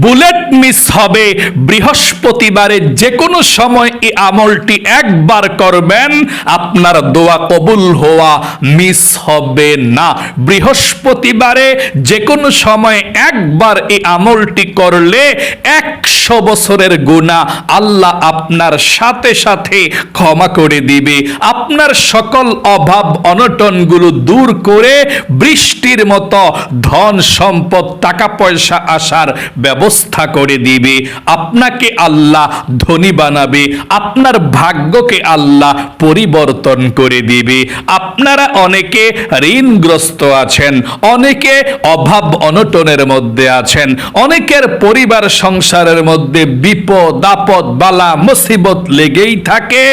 Bullet miss হবে। বৃহস্পতিবারে যে কোনো সময় এই আমলটি একবার করবেন, আপনার দোয়া কবুল হওয়া মিস হবে না। বৃহস্পতিবারে যে কোনো সময় একবার এই আমলটি করলে 100 বছরের গুনাহ আল্লাহ আপনার সাথে সাথে ক্ষমা করে দিবে। আপনার সকল অভাব অনটনগুলো দূর করে বৃষ্টির মতো ধন সম্পদ টাকা পয়সা আসার ব্যবস্থা করে দিবে। আপনাকে আল্লাহ ধনী বানাবে, আপনার ভাগ্যকে আল্লাহ পরিবর্তন করে দিবে। আপনারা অনেকে ঋণগ্রস্ত আছেন, অনেকে অভাব অনটনের মধ্যে আছেন, অনেকের পরিবার সংসারের মধ্যে বিপদ আপদ বালা মুসিবত লেগেই থাকে,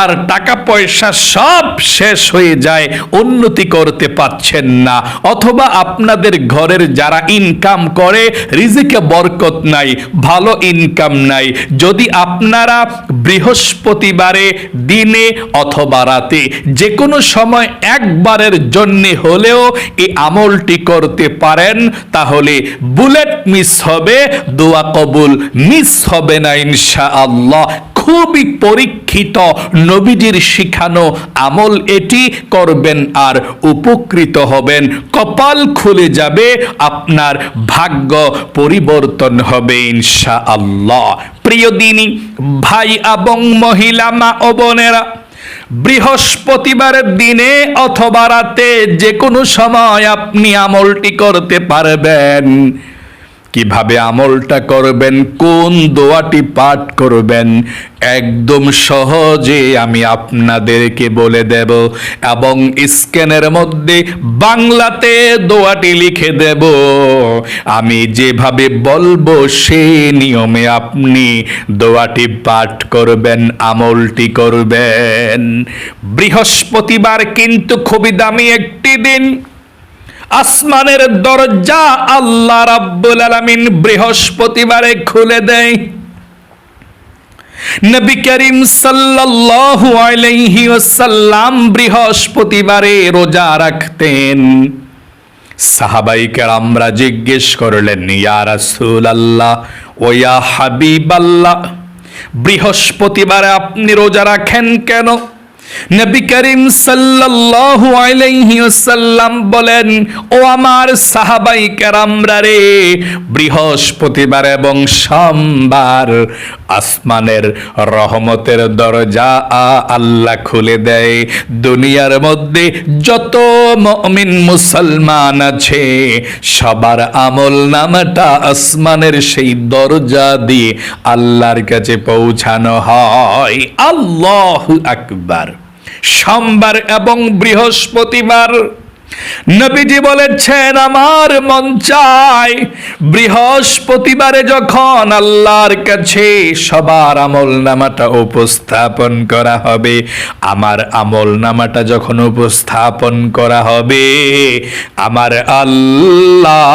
আর টাকা পয়সা সব শেষ হয়ে যায়, উন্নতি করতে পারছেন না। অথবা আপনাদের ঘরের যারা ইনকাম করে রিজিকে বরকত নাই, ভালো ইনকাম নাই। যদি আপনারা বৃহস্পতিবারে দিনে অথবা রাতে যে কোনো সময় একবারের জন্য হলেও এই আমলটি করতে পারেন, তাহলে বুলেট মিস হবে, দোয়া কবুল মিস হবে না ইনশাআল্লাহ। খুবই পরীক্ষিত নবীজির শিখানো আমল এটি, করবেন আর উপকৃত হবেন। কপাল খুলে যাবে, আপনার ভাগ্য পরিবর্তন হবে ইনশাআল্লাহ। প্রিয় দিনী ভাই এবং মহিলা মা ও বোনেরা, বৃহস্পতিবারের দিনে অথবা রাতে যে কোনো সময় আপনি আমলটি করতে পারবেন। কিভাবে আমলটা করবেন, কোন দোয়াটি পাঠ করবেন, একদম সহজে আমি আপনাদেরকে বলে দেব, এবং স্ক্যানের মধ্যে বাংলাতে দোয়াটি লিখে দেব। আমি যেভাবে বলবো সেই নিয়মে আপনি দোয়াটি পাঠ করবেন, আমলটি করবেন। বৃহস্পতিবার কিন্তু খুবই দামি একটি দিন। আসমানের দরজা আল্লাহ রাব্বুল আলামিন বৃহস্পতিবারে খুলে দেয়। নবী করিম সাল্লাল্লাহু আলাইহি ওয়াসাল্লাম বৃহস্পতিবারে রোজা রাখতেন। সাহাবায়ে কেরামরা জিজ্ঞেস করলেন, ইয়া রাসূলুল্লাহ ও ইয়া হাবিবাল্লাহ, বৃহস্পতিবারে আপনি রোজা রাখেন কেন? নবী করিম সাল্লাল্লাহু আলাইহি ওয়াসাল্লাম বলেন, ও আমার সাহাবায়ে কেরামরা রে, বৃহস্পতিবার এবং সোমবার আসমানের রহমতের দরজা আল্লাহ খুলে দেয়। দুনিয়ার মধ্যে যত মুমিন মুসলমান আছে সবার আমল নামাটা আসমানের সেই দরজা দিয়ে আল্লাহর কাছে পৌঁছানো হয়। আল্লাহু আকবার। সোমবার এবং বৃহস্পতিবার নবীজি বলেছেন, আমার মন চায় বৃহস্পতিবারে যখন আল্লাহর কাছে সবার আমল নামাটা উপস্থাপন করা হবে, আমার আমল নামাটা যখন উপস্থাপন করা হবে, আমার আল্লাহ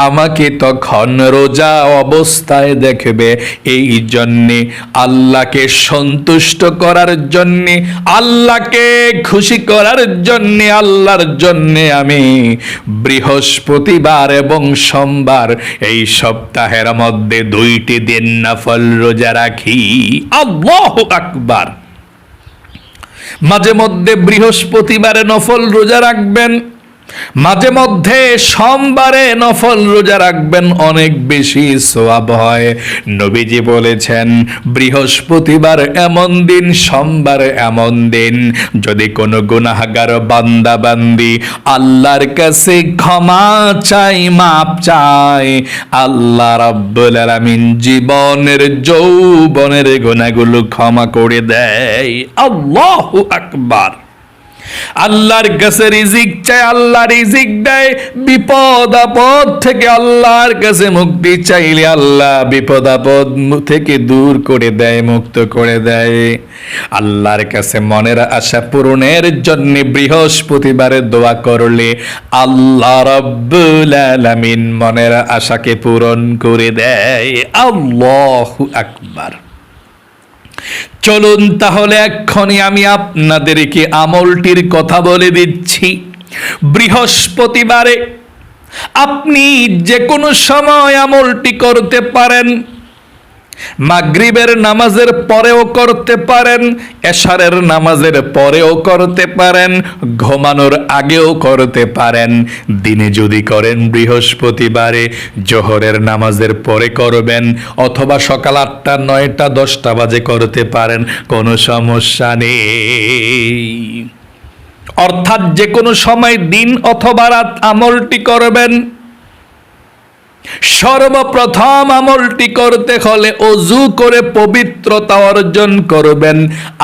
আমাকে তখন রোজা অবস্থায় দেখবে। এই জন্যে আল্লাহকে সন্তুষ্ট করার জন্যে, আল্লাহকে খুশি করার জন্যে, আল্লাহর জন্য আমি বৃহস্পতিবার এবং সোমবার এই সপ্তাহের মধ্যে 2টি দিন নফল রোজা রাখি। আল্লাহু আকবার। মাঝে মধ্যে বৃহস্পতিবারে নফল রোজা রাখবেন, মাঝে মধ্যে সোমবারে নফল রোজা রাখবেন, অনেক বেশি সওয়াব হয়। নবীজি বলেছেন, বৃহস্পতিবার এমন দিন, সোমবার এমন দিন, যদি কোনো গুনাহগার বান্দা বান্দি আল্লাহর কাছে ক্ষমা চাই, মাপ চাই, আল্লাহ রাব্বুল আলামিন জীবনের যৌবনের গুনাহগুলো ক্ষমা করে দেয়। আল্লাহু আকবার। আল্লাহর কাছে রিজিক চাই, আল্লাহ রিজিক দেয়। বিপদ আপদ থেকে আল্লাহর কাছে মুক্তি চাইলে আল্লাহ বিপদ আপদ থেকে দূর করে দেয়, মুক্ত করে দেয়। আল্লাহর কাছে মনের আশা পূরণের জন্য বৃহস্পতিবারে দোয়া করলে আল্লাহ রাব্বুল আলামিন মনের আশাকে পূরণ করে দেয়। আল্লাহু আকবার। চলুন তাহলে এক্ষুনি আমি আপনাদেরকে আমলটির কথা বলে দিচ্ছি। বৃহস্পতিবারে আপনি যে কোনো সময় আমলটি করতে পারেন। মাগরিবের নামাজের পরেও করতে পারেন, এশারের নামাজের পরেও করতে পারেন, ঘুমানোর আগেও করতে পারেন। দিনে যদি করেন বৃহস্পতিবারে জোহরের নামাজের পরে করবেন, অথবা সকাল 8টা 9টা 10টা বাজে করতে পারেন, কোনো সমস্যা নেই। অর্থাৎ যে কোনো সময় দিন অথবা রাত আমলটি করবেন। সর্বপ্রথম আমলটি করতে হলে ওযু করে পবিত্রতা অর্জন করবেন।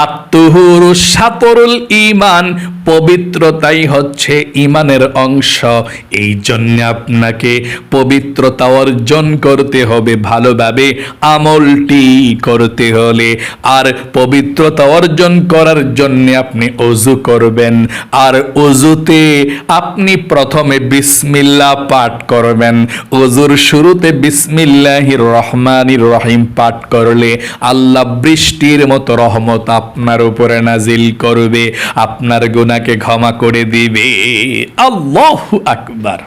আত-তুহুরু শাতরুল ঈমান, পবিত্রতাই হচ্ছে ঈমানের অংশ। এই জন্য আপনাকে পবিত্রতা অর্জন করতে হবে ভালোভাবে আমলটি করতে হলে। আর পবিত্রতা অর্জন করার জন্য আপনি ওযু করবেন, আর ওযুতে আপনি প্রথমে বিসমিল্লাহ পাঠ করবেন। ওযুর শুরুতে বিসমিল্লাহির রহমানির রহিম পাঠ করলে আল্লাহ বৃষ্টির মতো রহমত আপনার উপরে নাজিল করবে, আপনার গুনাহকে ক্ষমা করে দিবে। আল্লাহু আকবার।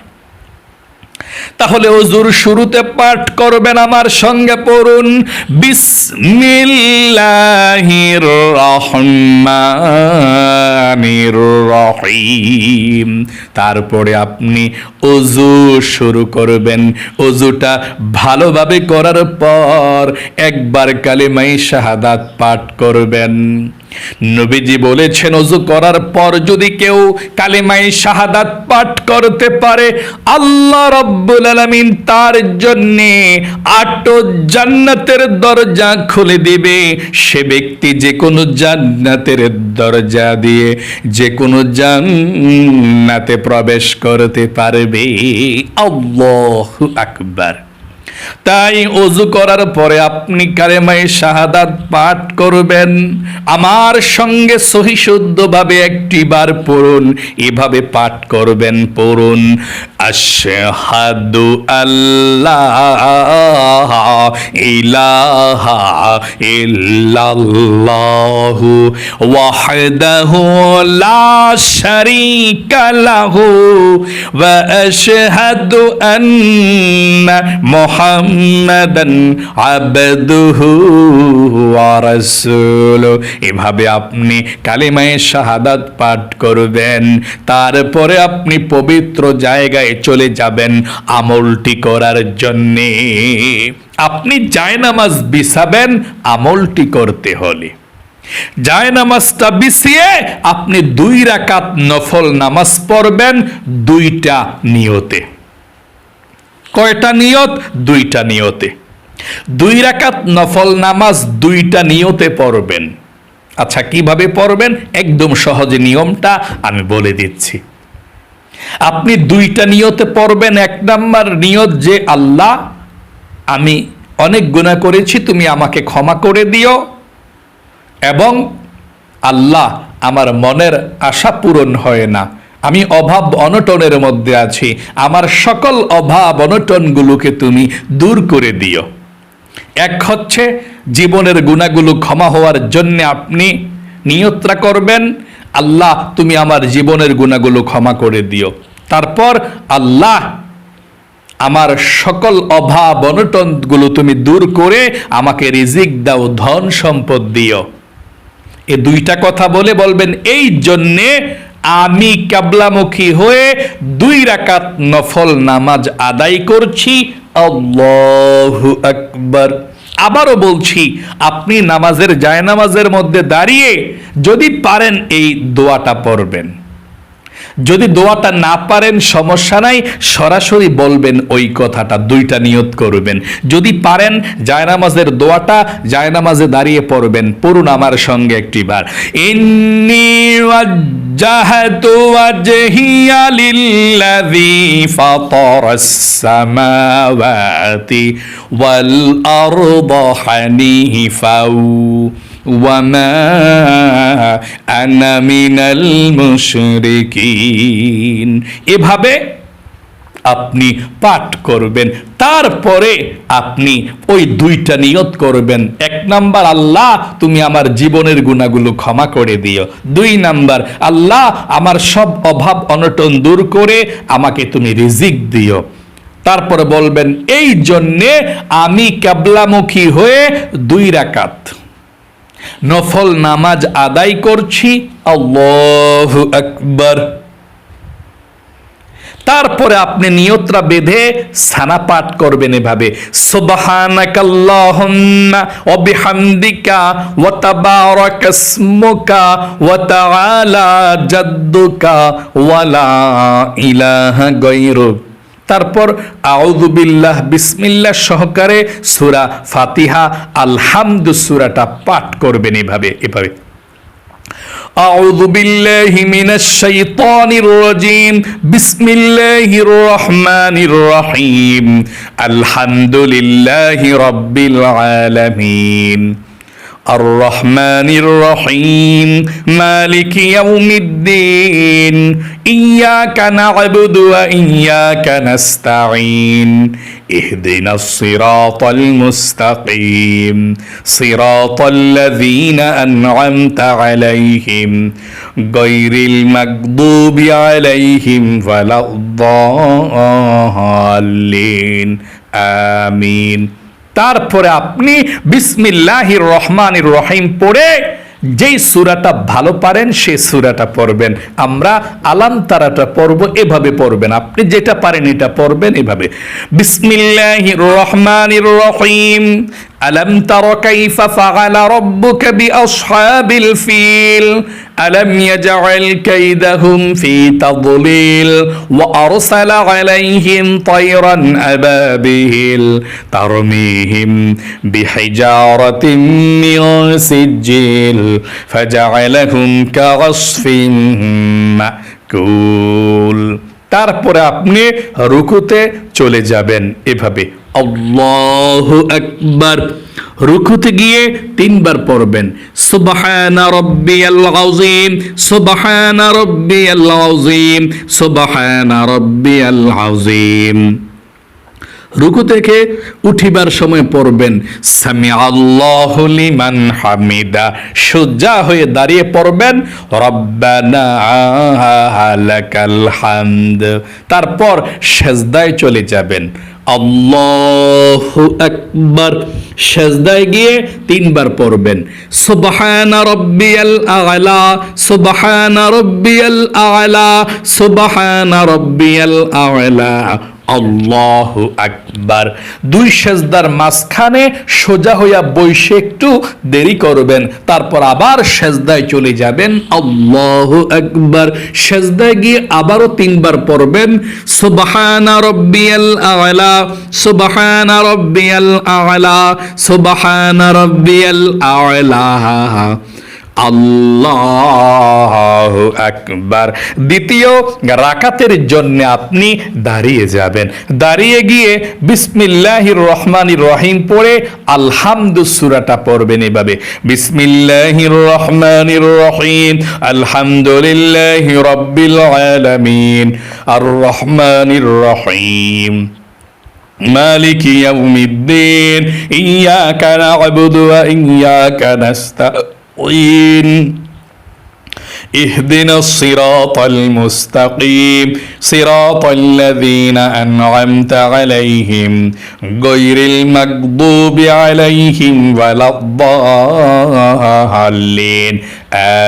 তাহলে ওযুর শুরুতে পাঠ করবেন, আমার সঙ্গে পড়ুন, বিসমিল্লাহির রহমানির রহিম। তারপরে আপনি ওযু শুরু করবেন। ওযুটা ভালোভাবে করার পর একবার কালিমায়ে শাহাদাত পাঠ করবেন। নবীজি বলেছেন, ওযু করার পর যদি কেউ কালিমায়ে শাহাদাত পাঠ করতে পারে, আল্লাহ রাব্বুল আলামিন তার জন্য 8 জান্নাতের দরজা খুলে দিবে। সে ব্যক্তি যে কোনো জান্নাতের দরজা দিয়ে যে কোনো জান্নাতে প্রবেশ করতে পারবে। আল্লাহু আকবার। তাই ওযু করার পরে আপনি কালেমায়ে শাহাদাত পাঠ করবেন। আমার সঙ্গে সহি শুদ্ধভাবে একটি বার পড়ুন, এভাবে পাঠ করবেন, পড়ুন, আশহাদু আল্লাহ ইলাহা ইল্লাল্লাহু ওয়াহদাহু লা শারীকা লাহু ওয়া আশহাদু আন্না মুহাম্মাদান আবদুহু ওয়া রাসূলুহু। এভাবে আপনি কালিমায়ে শাহাদাত পাঠ করবেন। তারপরে আপনি পবিত্র জায়গায় চলে যাবেন আমলটি করার জন্যে। আপনি জায়নামাজ বিছাবেন আমলটি করতে হলে। জায়নামাজটা বিছিয়ে আপনি 2 রাকাত নফল নামাজ পড়বেন 2টা নিয়তে। কয়টা নিয়ত? 2টা নিয়তে। 2 রাকাত নফল নামাজ 2টা নিয়তে পড়বেন। আচ্ছা, কিভাবে পড়বেন? একদম সহজে নিয়মটা আমি বলে দিচ্ছি। আপনি 2টা নিয়তে পড়বেন। 1 নাম্বার নিয়ত যে, আল্লাহ আমি অনেক গুনাহ করেছি, তুমি আমাকে ক্ষমা করে দিও, এবং আল্লাহ আমার মনের আশা পূরণ হয় না, আমি অভাব অনটনের মধ্যে আছি, আমার সকল অভাব অনটনগুলোকে তুমি দূর করে দিও। এক হচ্ছে জীবনের গুনাহগুলো ক্ষমা হওয়ার জন্য আপনি নিয়তটা করবেন, আল্লাহ তুমি আমার জীবনের গুনাহগুলো ক্ষমা করে দিও। তারপর, আল্লাহ আমার সকল অভাব অনটনগুলো তুমি দূর করে আমাকে রিজিক দাও, ধন সম্পদ দিও। এই 2টা কথা বলে বলবেন, এই জন্যে আমি কিবলামুখী হয়ে 2 রাকাত নফল নামাজ আদায় করছি। আল্লাহু আকবার। আবারও বলছি, আপনি নামাজের জায়নামাজের মধ্যে দাঁড়িয়ে যদি পারেন এই দোয়াটা পড়বেন। যদি দোয়াটা না পারেন সমস্যা নাই, সরাসরি বলবেন ওই কথাটা, 2টা নিয়ত করবেন। যদি পারেন জায়নামাজের দোয়াটা জায়নামাজে দাঁড়িয়ে পড়বেন। পড়ুন আমার সঙ্গে একটিবার, ইন্নী ওয়াজ্জাহতু ওয়াজহিয়া লিল্লাযী ফাতারাস সামাওয়াতি ওয়াল আরদা হানিফাও ওয়ামা আনা মিনাল মুশরিকিন। এভাবে আপনি পাঠ করবেন। তারপরে আপনি ওই দুইটা নিয়ত করবেন। 1 নাম্বার, আল্লাহ তুমি আমার জীবনের গুনাহগুলো ক্ষমা করে দিও। 2 নাম্বার, আল্লাহ আমার সব অভাব অনটন দূর করে আমাকে তুমি রিজিক দিও। তারপরে বলবেন এই জন্যে আমি কিবলামুখী হয়ে 2 রাকাত নফল নামাজ আদায় করছি। আল্লাহু আকবার। তারপরে আপনি নিয়তটা বেঁধে সানা পাঠ করবেন এভাবে, সুবহানাকাল্লাহুম্মা ওয়া বিহামদিকা ওয়া তাবারাকাসমুকা ওয়া তাআলা জাদ্দুকা ওয়া লা ইলাহা গায়রুক। তারপর আউযু বিল্লাহ বিসমিল্লাহ সহকারে সূরা ফাতিহা আলহামদু সূরাটা পাঠ করবেন এভাবে। أعوذ بالله من الشيطان الرجيم بسم الله الرحمن الرحيم الحمد لله رب العالمين الرحمن الرحيم مالك يوم الدين إياك نعبد وإياك نستعين اهدنا الصراط المستقيم صراط الذين أنعمت عليهم غير المغضوب عليهم ولا الضالين آمين। তারপরে আপনি বিসমিল্লাহির রহমানির রহিম পড়ে যেই সূরাটা ভালো পারেন সেই সূরাটা পড়বেন। আমরা আলাম তারাটা পড়ব, এভাবে পড়বেন। আপনি যেটা পারেন এটা পড়বেন এভাবে, বিসমিল্লাহির রহমানির রহিম আলাম তারা কাইফা ফাআলা রাব্বুকা বিআসহাবিল ফিল আলাম ইয়াজআল কাইদাহুম ফি তাদলিল ওয়া আরসালা আলাইহিম তায়রান আবাবিল তারমিহিম বিহিজারাতিন মিন সিজিল ফাজআলাহুম কাআসফিন মাকুল। তারপরে আপনি রুকুতে চলে যাবেন এভাবে, আল্লাহু আকবার। রুকুতে গিয়ে 3 বার পড়বেন, সুবহানা রাব্বিয়াল আযীম সুবহানা রাব্বিয়াল আযীম সুবহানা রাব্বিয়াল আযীম। রুকু থেকে উঠিবার সময় পড়বেন সামিআল্লাহু লিমান হামিদা। সোজা হয়ে দাঁড়িয়ে পড়বেন রব্বানা লাকাল হামদ। তারপর সেজদায় চলে যাবেন, আল্লাহু আকবার। সেজদায় গিয়ে 3 বার পড়বেন সুবহানা রাব্বিয়াল আ'লা সুবহানা রাব্বিয়াল আ'লা সুবহানা রাব্বিয়াল আ'লা আল্লাহু আকবার। 2 সেজদার মাঝখানে সোজা হইয়া বসে একটু দেরি করবেন, তারপর আবার সেজদায় চলে যাবেন, আল্লাহু আকবার। সেজদায় গিয়ে আবারও 3 বার পড়বেন সুবহানা রাব্বিয়াল আ'লা সুবহানা রাব্বিয়াল আ'লা সুবহানা রাব্বিয়াল আ'লা আল্লাহু আকবার। দ্বিতীয় রাকাতের জন্য আপনি দাঁড়িয়ে যাবেন। দাঁড়িয়ে গিয়ে বিসমিল্লাহির রহমানির রহিম পড়ে আলহামদু সূরাটা পড়বেন এভাবে, বিসমিল্লাহির রহমানির রহিম আলহামদুলিল্লাহি রাব্বিল আলামিন আর রহমানির রহিম মালিকি ইয়াউমিদ্দিন ইয়াকা না'বুদু ওয়া ইয়াকা নাস্তাঈন اهدنا الصراط المستقيم صراط الذين أنعمت عليهم غير المغضوب عليهم ولا الضالين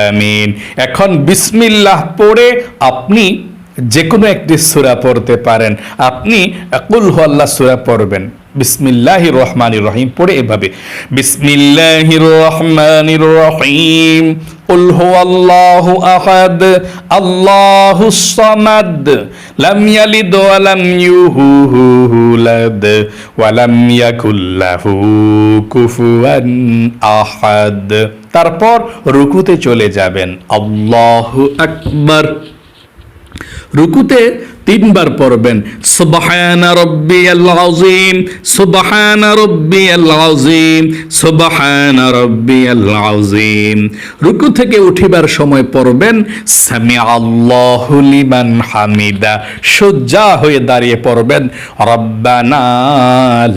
آمين। এখন বিসমিল্লাহ পড়ে আপনি যে কোনো একটি সূরা পড়তে পারেন। আপনি কুল হুয়াল্লাহ সূরা পড়বেন বিসমিল্লাহির রহমানির রহিম পড়ে এভাবে, বিসমিল্লাহির রহমানির রহিম কুল হুয়াল্লাহু আহাদ আল্লাহুস সামাদ লাম ইয়ালিদ ওয়া লাম ইউলাদ ওয়া লাম ইয়াকুল লাহু কুফুয়ান আহাদ। তারপর রুকুতে চলে যাবেন, আল্লাহু আকবার। রুকুতে তিনবার পড়বেন সুবহানা রাব্বিয়াল আযীম, সুবহানা রাব্বিয়াল আযীম, সুবহানা রাব্বিয়াল আযীম। রুকু থেকে উঠিবার সময় পড়বেন সামিআল্লাহু লিমান হামিদা। সোজা হয়ে দাঁড়িয়ে পড়বেন রব্বানা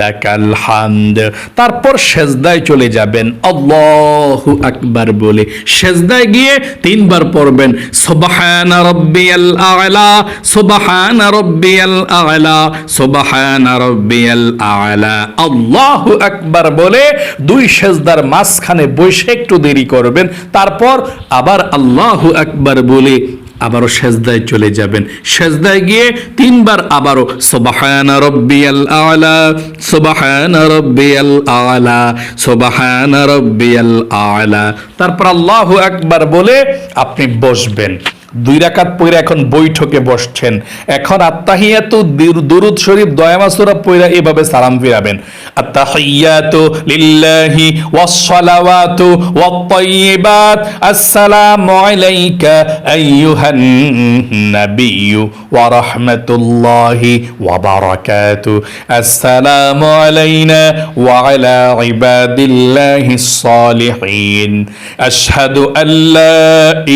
লাকাল হামদ। তারপর সেজদায় চলে যাবেন আল্লাহু আকবার বলে। সেজদায় গিয়ে তিনবার পড়বেন সুবহানা রাব্বিয়াল আ'লা, সুবহানা রাব্বিয়াল আ'লা, সুবহানা রাব্বিয়াল আ'লা, আল্লাহু আকবার বলে দুই সেজদার মাঝখানে বসে একটু দেরি করবেন। তারপর আবার আল্লাহু আকবার বলে আবারও সেজদায় চলে যাবেন। সেজদায় গিয়ে তিনবার আবারও সুবহানা রাব্বিয়াল আ'লা, সুবহানা রাব্বিয়াল আ'লা, সুবহানা রাব্বিয়াল আ'লা। তারপর আল্লাহু আকবার বলে আপনি বসবেন। 2 রাকাত পড়ে এখন বৈঠকে বসছেন। এখন আত্তাহিয়াতু দুরুদ শরীফ দয়ামা সূরা পড়ে এভাবে সালাম ফিরাবেন আত্তাহিয়াতু লিল্লাহি ওয়াস সালাওয়াতু ওয়াত তাইয়্যিবাত আসসালামু আলাইকা আইয়ুহান নাবিয়্যু ওয়া রাহমাতুল্লাহি ওয়া বারাকাতু আসসালামু আলাইনা ওয়া আলা ইবাদিল্লাহিস সালিহিন আশহাদু আল্লা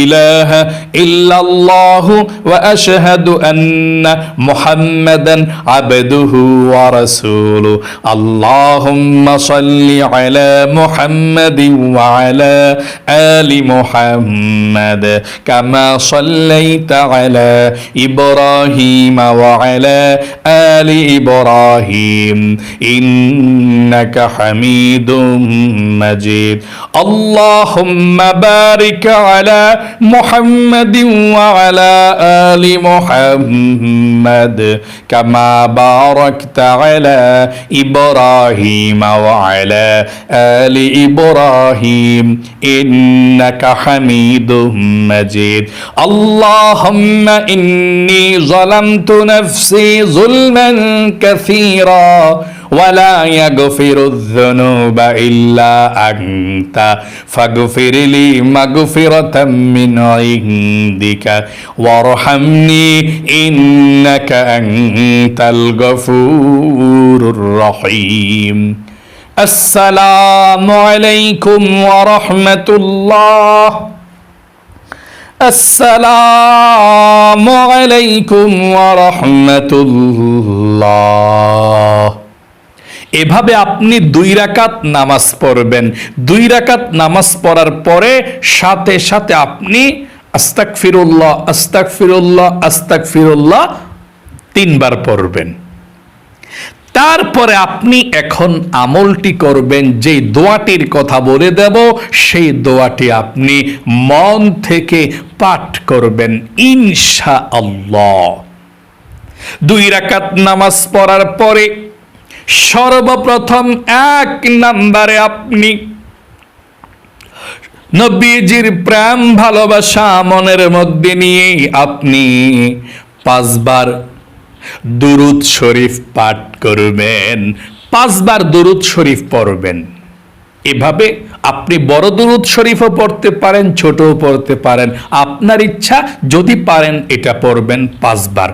ইলাহা ইল্লাল্লাহু ওয়া আশহাদু আন্না মুহাম্মাদান আবদুহু ওয়া রাসূলুহু আল্লাহুম্মা সাল্লি আলা মুহাম্মাদিন ওয়া আলা আলি মুহাম্মাদ কামা সাল্লাইতা আলা ইব্রাহিম ওয়া আলা আলি ইব্রাহিম ইন্নাকা হামিদুম মাজিদ আল্লাহুম্মা বারিক আলা মুহাম্মাদিন وعلى آل محمد كما باركت على إبراهيم وعلى آل إبراهيم إنك حميد مجيد اللهم إني ظلمت نفسي ظلما كثيرا ولا يغفر الذنوب إلا أنت فاغفر لي مغفرة من عندك وارحمني إنك أنت الغفور الرحيم السلام عليكم ورحمة الله السلام عليكم ورحمة الله। এভাবে আপনি 2 রাকাত নামাজ পড়বেন। 2 রাকাত নামাজ পড়ার পরে সাথে সাথে আপনি আস্তাগফিরুল্লাহ আস্তাগফিরুল্লাহ আস্তাগফিরুল্লাহ 3 বার পড়বেন। তারপরে আপনি এখন আমলটি করবেন, যে দোয়াটির কথা বলে দেব সেই দোয়াটি আপনি মন থেকে পাঠ করবেন ইনশাআল্লাহ। 2 রাকাত নামাজ পড়ার পরে সর্বপ্রথম 1 নম্বরে আপনি নবীজির প্রেম ভালোবাসা মনের মধ্যে নিয়ে আপনি 5 বার দুরুদ শরীফ পাঠ করবেন, 5 বার দুরুদ শরীফ পড়বেন। এভাবে আপনি বড় দুরুদ শরীফও পড়তে পারেন, ছোটও পড়তে পারেন, আপনার ইচ্ছা। যদি পারেন এটা পড়বেন 5 বার।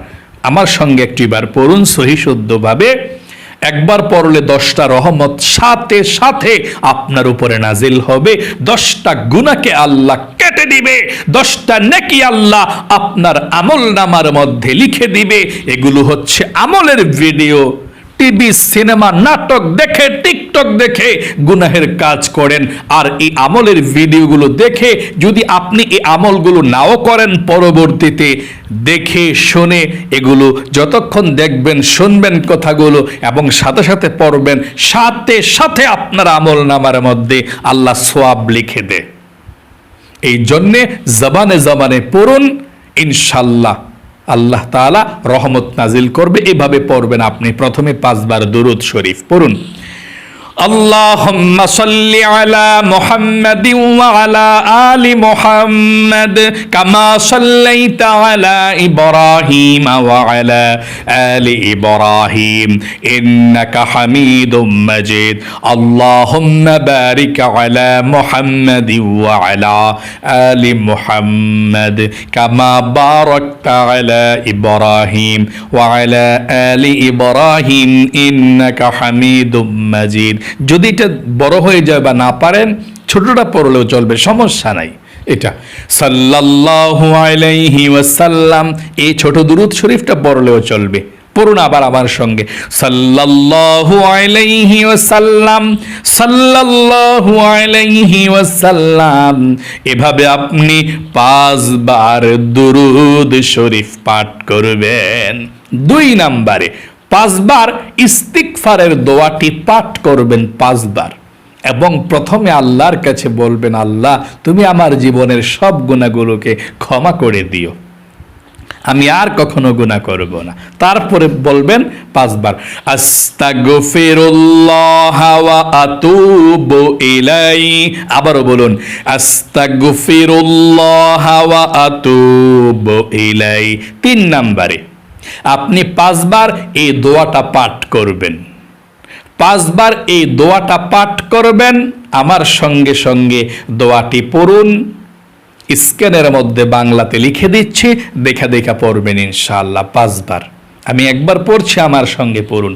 আমার সঙ্গে একটিবার পড়ুন সহি শুদ্ধভাবে। একবার পড়লে 10টা রহমত সাথে সাথে আপনার উপরে নাজিল হবে। 10টা গুনাহকে আল্লাহ কেটে দিবে, 10টা নেকি আল্লাহ আপনার আমল নামার মধ্যে লিখে দিবে। এগুলো হচ্ছে আমলের ভিডিও। টিভি সিনেমা নাটক দেখে টিকটক দেখে গুনাহের কাজ করেন, আর এই আমলের ভিডিওগুলো দেখে যদি আপনি এই আমলগুলো নাও করেন, পরবর্তীতে দেখে শুনে এগুলো যতক্ষণ দেখবেন শুনবেন কথাগুলো এবং সাথে সাথে পড়বেন, সাথে সাথে আপনার আমল নামার মধ্যে আল্লাহ সওয়াব লিখে দেয়। এই জন্যে জবানে জবানে পড়ুন, ইনশাল্লাহ আল্লাহ তাআলা রহমত নাজিল করবে। এভাবে পড়বেন আপনি। প্রথমে 5 বার দুরূদ শরীফ পড়ুন। আল্লাহুম্মা সাল্লি আলা মুহাম্মাদিন ওয়া আলা আলি মুহাম্মাদ কামা সাল্লাইতা আলা ইব্রাহিম ওয়া আলা আলি ইব্রাহিম ইন্নাকা হামিদুম মাজিদ। আল্লাহুম্মা বারিক আলা মুহাম্মাদিন ওয়া আলা আলি মুহাম্মাদ কামা বারাকতা আলা ইব্রাহিম ওয়া আলা আলি ইব্রাহিম ইন্নাকা হামিদুম মাজিদ। যদি এটা বড় হয়ে যায় বা না পারেন, ছোটটা পড়লেও চলবে, সমস্যা নাই। এটা সাল্লাল্লাহু আলাইহি ওয়াসাল্লাম, এই ছোট দুরূদ শরীফটা পড়লেও চলবে। পড়ুন আবার আমার সঙ্গে, সাল্লাল্লাহু আলাইহি ওয়াসাল্লাম, সাল্লাল্লাহু আলাইহি ওয়াসাল্লাম। এভাবে আপনি 5 বার দুরূদ শরীফ পাঠ করবেন। 2 নম্বরে 5 বার ইস্তিগফারের দোয়াটি পাঠ করবেন 5 বার, এবং প্রথমে আল্লাহর কাছে বলবেন, আল্লাহ তুমি আমার জীবনের সব গুনাহগুলোকে ক্ষমা করে দিও, আমি আর কখনো গুনাহ করব না। তারপরে বলবেন 5 বার আস্তাগফিরুল্লাহ ওয়া আতুবু ইলাইহি। আবারও বলুন আস্তাগফিরুল্লাহ ওয়া আতুবু ইলাইহি। 3 নম্বরে আপনি 5 বার এই দোয়াটা পাঠ করবেন। 5 বার এই দোয়াটা পাঠ করবেন, আমার সঙ্গে সঙ্গে দোয়াটি পড়ুন। স্ক্যানের মধ্যে বাংলাতে লিখে দিচ্ছি, দেখা দেখা পড়বেন ইনশাআল্লাহ 5 বার। আমি একবার পড়ছি, আমার সঙ্গে পড়ুন।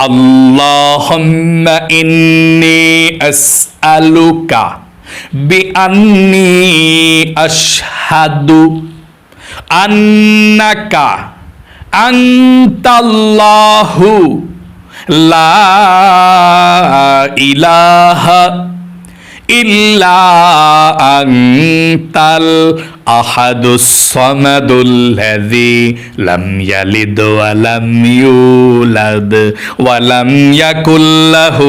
আল্লাহুম্মা ইন্নী আসআলুকা বিআন্নী আশহাদু আন্নাকা আনতাল্লাহু লা ইলাহা ইল্লা আনতাল আহাদুস সামাদুল্লাযী লাম ইয়ালিদ ওয়া লাম ইউলাদ ওয়া লাম ইয়াকুল লাহু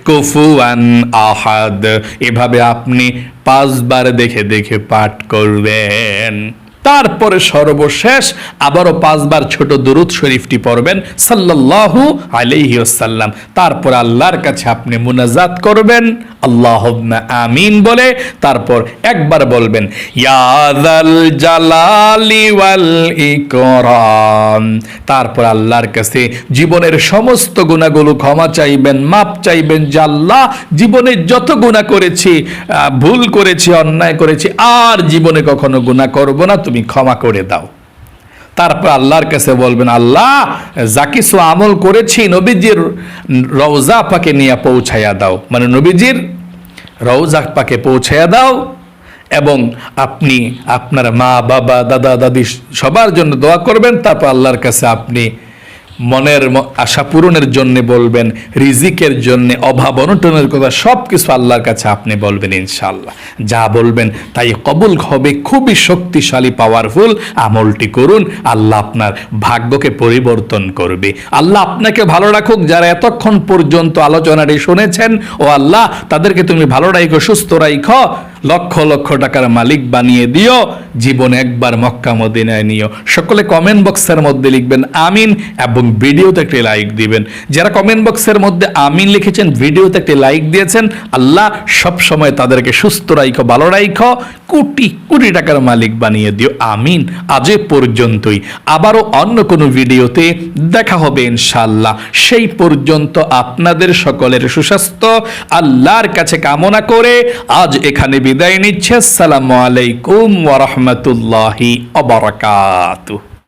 কুফুয়ান আহাদ। এভাবে আপনি 5 বার দেখে দেখে পাঠ করবেন। তারপরে সর্বশেষ আবারও 5 বার ছোট দুরূদ শরীফটি পড়বেন সাল্লাল্লাহু আলাইহি ওয়াসাল্লাম। তারপর আল্লাহর কাছে আপনি মুনাজাত করবেন আল্লাহুম্মা আমিন বলে। তারপর একবার বলবেন ইয়া যাল জালালি ওয়াল ইকরাম। তারপর আল্লাহর কাছে জীবনের সমস্ত গুনাহগুলো ক্ষমা চাইবেন, মাপ চাইবেন যে আল্লাহ জীবনে যত গুনাহ করেছি, ভুল করেছি, অন্যায় করেছি, আর জীবনে কখনো গুনাহ করব না, তুমি ক্ষমা করে দাও। তারপর আল্লাহর কাছে বলবেন আল্লাহ যা কিছু আমল করেছি নবীজির রওজা পাকে নিয়ে পৌঁছায়া দাও, মানে নবীজির রওজা পাকে পৌঁছায়া দাও। এবং আপনি আপনার মা বাবা দাদা দাদি সবার জন্য দোয়া করবেন। তারপর আল্লাহর কাছে আপনি মনের আশা পূরণের জন্য বলবেন, রিজিকের জন্য, অভাব অনটনের কথা সব কিছু আল্লাহর কাছে আপনি বলবেন ইনশাআল্লাহ। যা বলবেন তাই কবুল হবে। খুবই শক্তিশালী পাওয়ারফুল আমলটি করুন, আল্লাহ আপনার ভাগ্যকে পরিবর্তন করবে। আল্লাহ আপনাকে ভালো রাখুক। যারা এতক্ষণ পর্যন্ত আলোচনাটি শুনেছেন, ও আল্লাহ তাদেরকে তুমি ভালো রাখো, সুস্থ রাখো, লক্ষ লক্ষ টাকার মালিক বানিয়ে দিও, জীবনে একবার মক্কা মদিনায় নিও। সকলে কমেন্ট বক্সের মধ্যে লিখবেন আমিন এবং ভিডিওতে একটি লাইক দিবেন। যারা কমেন্ট বক্সের মধ্যে আমিন লিখেছেন, ভিডিওতে একটি লাইক দিয়েছেন, আল্লাহ সব সময় তাদেরকে সুস্থ রাখো, ভালো রাখো, কোটি কোটি টাকার মালিক বানিয়ে দিও, আমিন। আজ পর্যন্তই, আবারও অন্য কোনো ভিডিওতে দেখা হবে ইনশাআল্লাহ। সেই পর্যন্ত আপনাদের সকলের সুস্বাস্থ্য আল্লাহর কাছে কামনা করে আজ এখানে বিদায় নিচ্ছে। আসসালামু আলাইকুম ওয়া রাহমাতুল্লাহি ওয়া বারাকাতুহু।